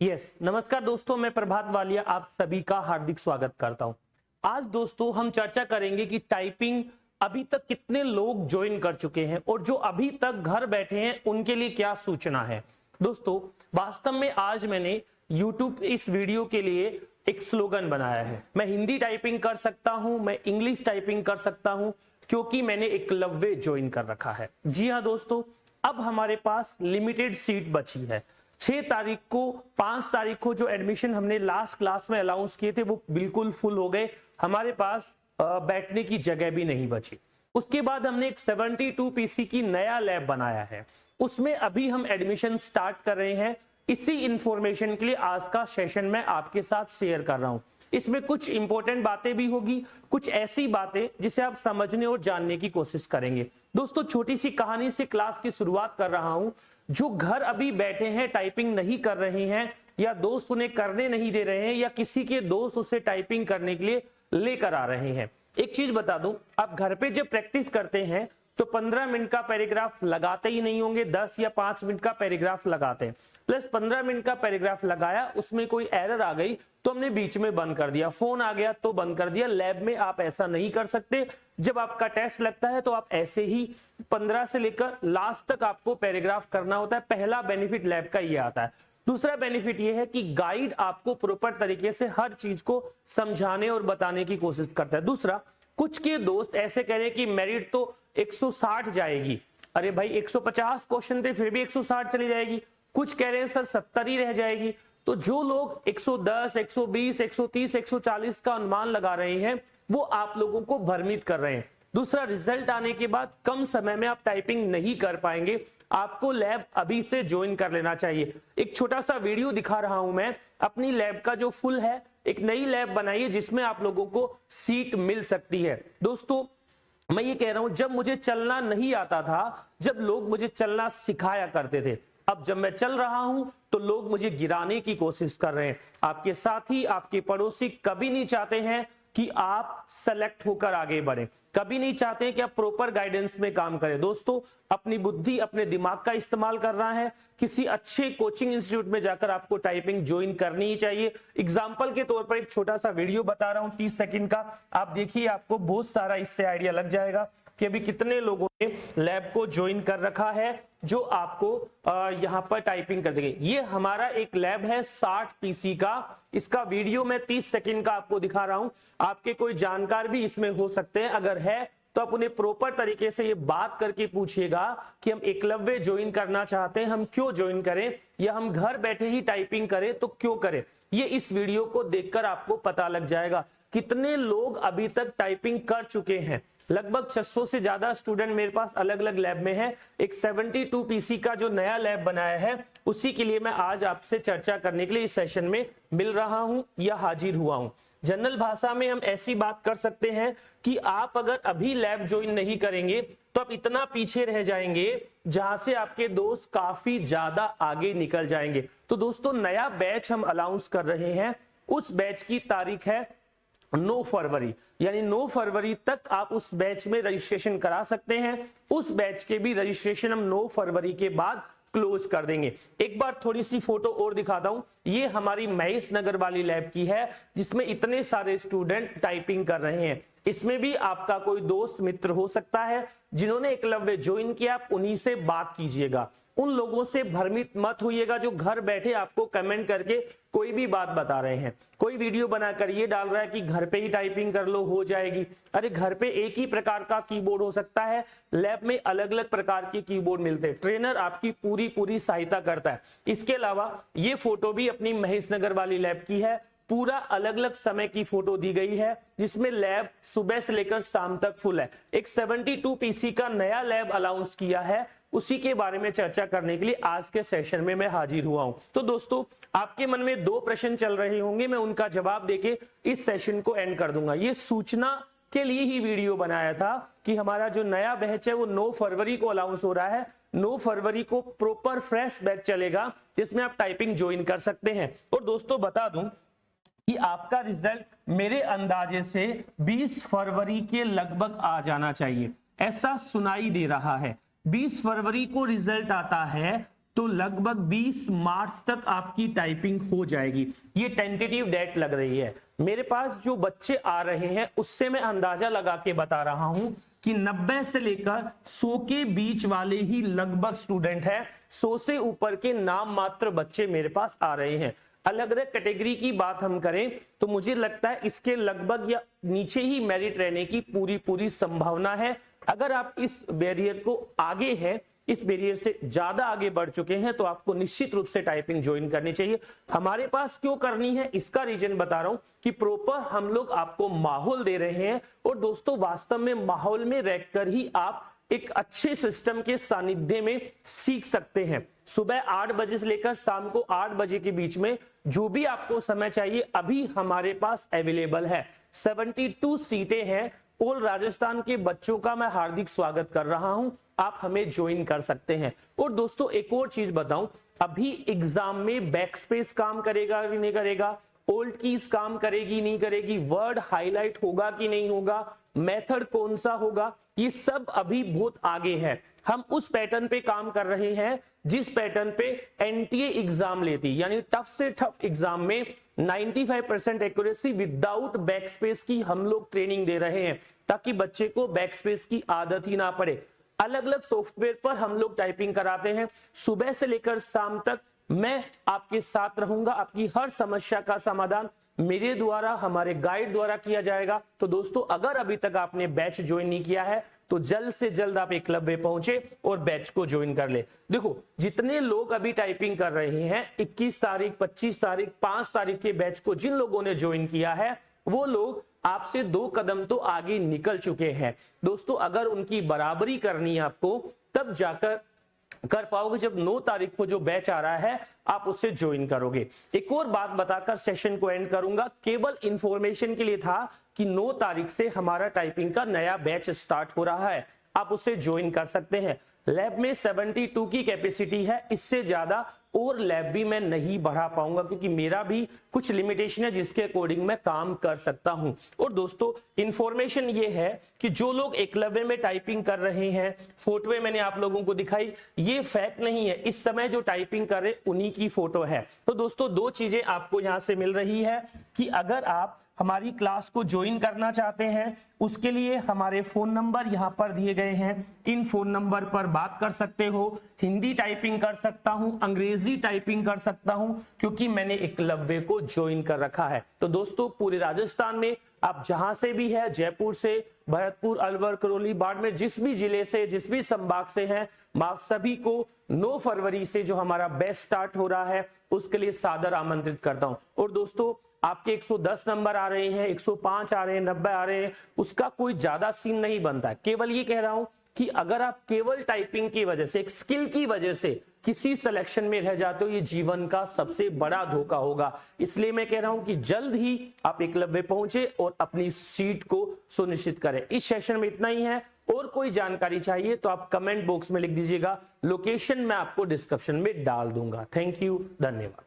नमस्कार दोस्तों, मैं प्रभात वालिया आप सभी का हार्दिक स्वागत करता हूं। आज दोस्तों हम चर्चा करेंगे कि टाइपिंग अभी तक कितने लोग ज्वाइन कर चुके हैं और जो अभी तक घर बैठे हैं उनके लिए क्या सूचना है। दोस्तों वास्तव में आज मैंने YouTube इस वीडियो के लिए एक स्लोगन बनाया है। मैं हिंदी टाइपिंग कर सकता हूं, मैं इंग्लिश टाइपिंग कर सकता हूं, क्योंकि मैंने एकलव्य ज्वाइन कर रखा है। जी हाँ दोस्तों, अब हमारे पास लिमिटेड सीट बची है। 6 तारीख को 5 तारीख को जो एडमिशन हमने लास्ट क्लास में अनाउंस किए थे वो बिल्कुल फुल हो गए। हमारे पास बैठने की जगह भी नहीं बची। उसके बाद हमने एक 72 पीसी की नया लैब बनाया है, उसमें अभी हम एडमिशन स्टार्ट कर रहे हैं। इसी इंफॉर्मेशन के लिए आज का सेशन मैं आपके साथ शेयर कर रहा हूं। इसमें कुछ इंपॉर्टेंट बातें भी होगी, कुछ ऐसी बातें जिसे आप समझने और जानने की कोशिश करेंगे। दोस्तों छोटी सी कहानी से क्लास की शुरुआत कर रहा हूं। जो घर अभी बैठे हैं, टाइपिंग नहीं कर रहे हैं, या दोस्त उन्हें करने नहीं दे रहे हैं, या किसी के दोस्त उसे टाइपिंग करने के लिए लेकर आ रहे हैं, एक चीज बता दूं, आप घर पे जब प्रैक्टिस करते हैं तो 15 मिनट का पैराग्राफ लगाते ही नहीं होंगे, 10 या 5 मिनट का पैराग्राफ लगाते हैं। प्लस 15 मिनट का पैराग्राफ लगाया, उसमें कोई एरर आ गई तो हमने बीच में बंद कर दिया, फोन आ गया तो बंद कर दिया। लैब में आप ऐसा नहीं कर सकते। जब आपका टेस्ट लगता है तो आप ऐसे ही 15 से लेकर लास्ट तक आपको पैराग्राफ करना होता है। पहला बेनिफिट लैब का ये आता है। दूसरा बेनिफिट ये है कि गाइड आपको प्रॉपर तरीके से हर चीज को समझाने और बताने की कोशिश करता है। दूसरा, कुछ के दोस्त ऐसे कह रहे हैं कि मेरिट तो 160 जाएगी। अरे भाई 150 क्वेश्चन थे फिर भी 160 चली जाएगी। कुछ कह रहे हैं सर 70 ही रह जाएगी। तो जो लोग 110, 120, 130, 140 का अनुमान लगा रहे हैं वो आप लोगों को भ्रमित कर रहे हैं। दूसरा, रिजल्ट आने के बाद कम समय में आप टाइपिंग नहीं कर पाएंगे। आपको लैब अभी से ज्वाइन कर लेना चाहिए। एक छोटा सा वीडियो दिखा रहा हूं मैं अपनी लैब का जो फुल है। एक नई लैब बनाई है जिसमें आप लोगों को सीट मिल सकती है। दोस्तों मैं ये कह रहा हूं, जब मुझे चलना नहीं आता था, जब लोग मुझे चलना सिखाया करते थे, अब जब मैं चल रहा हूं तो लोग मुझे गिराने की कोशिश कर रहे हैं। आपके साथी, आपके पड़ोसी कभी नहीं चाहते हैं कि आप सेलेक्ट होकर आगे बढ़े, कभी नहीं चाहते कि आप प्रॉपर गाइडेंस में काम करें। दोस्तों अपनी बुद्धि, अपने दिमाग का इस्तेमाल करना है। किसी अच्छे कोचिंग इंस्टीट्यूट में जाकर आपको टाइपिंग ज्वाइन करनी ही चाहिए। एग्जाम्पल के तौर पर एक छोटा सा वीडियो बता रहा हूं 30 सेकंड का, आप देखिए, आपको बहुत सारा इससे आइडिया लग जाएगा कि अभी कितने लोगों ने लैब को ज्वाइन कर रखा है जो आपको यहां पर टाइपिंग कर देंगे। ये हमारा एक लैब है 60 पीसी का। इसका वीडियो मैं 30 सेकंड का आपको दिखा रहा हूं। आपके कोई जानकार भी इसमें हो सकते हैं, अगर है तो आप उन्हें प्रॉपर तरीके से ये बात करके पूछिएगा कि हम एकलव्य ज्वाइन करना चाहते हैं, हम क्यों ज्वाइन करें, या हम घर बैठे ही टाइपिंग करें तो क्यों करें। ये इस वीडियो को देखकर आपको पता लग जाएगा कितने लोग अभी तक टाइपिंग कर चुके हैं। लगभग 600 से ज्यादा स्टूडेंट मेरे पास अलग अलग लैब में है। एक 72 पीसी का जो नया लैब बनाया है उसी के लिए मैं आज आपसे चर्चा करने के लिए इस सेशन में मिल रहा हूं या हाजिर हुआ हूं। जनरल भाषा में हम ऐसी बात कर सकते हैं कि आप अगर अभी लैब ज्वाइन नहीं करेंगे तो आप इतना पीछे रह जाएंगे जहां से आपके दोस्त काफी ज्यादा आगे निकल जाएंगे। तो दोस्तों नया बैच हम अनाउंस कर रहे हैं। उस बैच की तारीख है 9 फरवरी, यानी 9 फरवरी तक आप उस बैच में रजिस्ट्रेशन करा सकते हैं। उस बैच के भी रजिस्ट्रेशन हम 9 फरवरी के बाद क्लोज कर देंगे। एक बार थोड़ी सी फोटो और दिखाता हूं। ये हमारी महेश नगर वाली लैब की है जिसमें इतने सारे स्टूडेंट टाइपिंग कर रहे हैं। इसमें भी आपका कोई दोस्त मित्र हो सकता है जिन्होंने एकलव्य ज्वाइन किया, आप उन्हीं से बात कीजिएगा। उन लोगों से भ्रमित मत होइएगा जो घर बैठे आपको कमेंट करके कोई भी बात बता रहे हैं। कोई वीडियो बनाकर ये डाल रहा है कि घर पे ही टाइपिंग कर लो हो जाएगी। अरे घर पे एक ही प्रकार का कीबोर्ड हो सकता है, लैब में अलग अलग प्रकार के कीबोर्ड मिलते हैं। ट्रेनर आपकी पूरी सहायता करता है। इसके अलावा ये फोटो भी अपनी महेश नगर वाली लैब की है। पूरा अलग अलग समय की फोटो दी गई है जिसमें लैब सुबह से लेकर शाम तक फुल है। एक 72 पीसी का नया लैब अनाउंस किया है, उसी के बारे में चर्चा करने के लिए आज के सेशन में मैं हाजिर हुआ हूं। तो दोस्तों आपके मन में 2 प्रश्न चल रहे होंगे, मैं उनका जवाब देके इस सेशन को एंड कर दूंगा। ये सूचना के लिए ही वीडियो बनाया था कि हमारा जो नया बैच है वो 9 फरवरी को अनाउंस हो रहा है। 9 फरवरी को प्रॉपर फ्रेश बैच चलेगा जिसमें आप टाइपिंग ज्वाइन कर सकते हैं। और दोस्तों बता दूं कि आपका रिजल्ट मेरे अंदाजे से 20 फरवरी के लगभग आ जाना चाहिए, ऐसा सुनाई दे रहा है। 20 फरवरी को रिजल्ट आता है तो लगभग 20 मार्च तक आपकी टाइपिंग हो जाएगी। ये टेंटेटिव डेट लग रही है। मेरे पास जो बच्चे आ रहे हैं उससे मैं अंदाजा लगा के बता रहा हूं कि 90 से लेकर 100 के बीच वाले ही लगभग स्टूडेंट है। 100 से ऊपर के नाम मात्र बच्चे मेरे पास आ रहे हैं। अलग अलग कैटेगरी की बात हम करें तो मुझे लगता है इसके लगभग या नीचे ही मेरिट रहने की पूरी संभावना है। अगर आप इस बैरियर को आगे है, इस बैरियर से ज्यादा आगे बढ़ चुके हैं, तो आपको निश्चित रूप से टाइपिंग ज्वाइन करनी चाहिए। हमारे पास क्यों करनी है इसका रीजन बता रहा हूं कि प्रॉपर हम लोग आपको माहौल दे रहे हैं। और दोस्तों वास्तव में माहौल में रहकर ही आप एक अच्छे सिस्टम के सानिध्य में सीख सकते हैं। सुबह 8 बजे से लेकर शाम को 8 बजे के बीच में जो भी आपको समय चाहिए अभी हमारे पास अवेलेबल है। 72 सीटें हैं। ऑल राजस्थान के बच्चों का मैं हार्दिक स्वागत कर रहा हूं, आप हमें ज्वाइन कर सकते हैं। और दोस्तों एक और चीज बताऊं, अभी एग्जाम में बैकस्पेस काम करेगा कि नहीं करेगा, ओल्ड कीज काम करेगी नहीं करेगी, वर्ड हाईलाइट होगा कि नहीं होगा, मेथड कौन सा होगा, ये सब अभी बहुत आगे है। हम उस पैटर्न पे काम कर रहे हैं जिस पैटर्न पे एनटीए एग्जाम लेती, यानी टफ से टफ एग्जाम में 95% एक्यूरेसी विदाउट बैकस्पेस की हम लोग ट्रेनिंग दे रहे हैं, ताकि बच्चे को बैकस्पेस की आदत ही ना पड़े। अलग अलग सॉफ्टवेयर पर हम लोग टाइपिंग कराते हैं। सुबह से लेकर शाम तक मैं आपके साथ रहूंगा। आपकी हर समस्या का समाधान मेरे द्वारा, हमारे गाइड द्वारा किया जाएगा। तो दोस्तों अगर अभी तक आपने बैच ज्वाइन नहीं किया है तो जल्द से जल्द आप एकलव्य पहुंचे और बैच को ज्वाइन कर ले। देखो जितने लोग अभी टाइपिंग कर रहे हैं 21 तारीख, 25 तारीख, 5 तारीख के बैच को जिन लोगों ने ज्वाइन किया है वो लोग आपसे 2 कदम तो आगे निकल चुके हैं। दोस्तों अगर उनकी बराबरी करनी है आपको तब जाकर कर पाओगे जब 9 तारीख को जो बैच आ रहा है आप उससे ज्वाइन करोगे। एक और बात बताकर सेशन को एंड करूंगा, केवल इंफॉर्मेशन के लिए था कि 9 तारीख से हमारा टाइपिंग का नया बैच स्टार्ट हो रहा है, आप उससे ज्वाइन कर सकते हैं। लैब में 72 की कैपेसिटी है, इससे ज्यादा और लैब भी मैं नहीं बढ़ा पाऊंगा क्योंकि मेरा भी कुछ लिमिटेशन है जिसके अकॉर्डिंग मैं काम कर सकता हूं। और दोस्तों इंफॉर्मेशन ये है कि जो लोग एकलव्य में टाइपिंग कर रहे हैं, फोटो मैंने आप लोगों को दिखाई, ये फैक्ट नहीं है। इस समय जो टाइपिंग कर रहे उन्हीं की फोटो है। तो दोस्तों 2 चीजें आपको यहां से मिल रही है कि अगर आप हमारी क्लास को ज्वाइन करना चाहते हैं उसके लिए हमारे फोन नंबर यहां पर दिए गए हैं, इन फोन नंबर पर बात कर सकते हो। हिंदी टाइपिंग कर सकता हूं, अंग्रेजी टाइपिंग कर सकता हूं क्योंकि मैंने एकलव्य को ज्वाइन कर रखा है। तो दोस्तों पूरे राजस्थान में आप जहां से भी है, जयपुर से, भरतपुर, अलवर, करौली, बाड़मेर, जिस भी जिले से, जिस भी संभाग से हैं, आप सभी को 9 फरवरी से जो हमारा बैच स्टार्ट हो रहा है उसके लिए सादर आमंत्रित करता हूं। और दोस्तों आपके 110 नंबर आ रहे हैं, 105 आ रहे हैं, 90 आ रहे हैं, उसका कोई ज्यादा सीन नहीं बनता है। केवल ये कह रहा हूं कि अगर आप केवल टाइपिंग की वजह से, एक स्किल की वजह से किसी सिलेक्शन में रह जाते हो, ये जीवन का सबसे बड़ा धोखा होगा। इसलिए मैं कह रहा हूं कि जल्द ही आप एकलव्य पहुंचे और अपनी सीट को सुनिश्चित करें। इस सेशन में इतना ही है। और कोई जानकारी चाहिए तो आप कमेंट बॉक्स में लिख दीजिएगा, लोकेशन मैं आपको डिस्क्रिप्शन में डाल दूंगा। थैंक यू, धन्यवाद।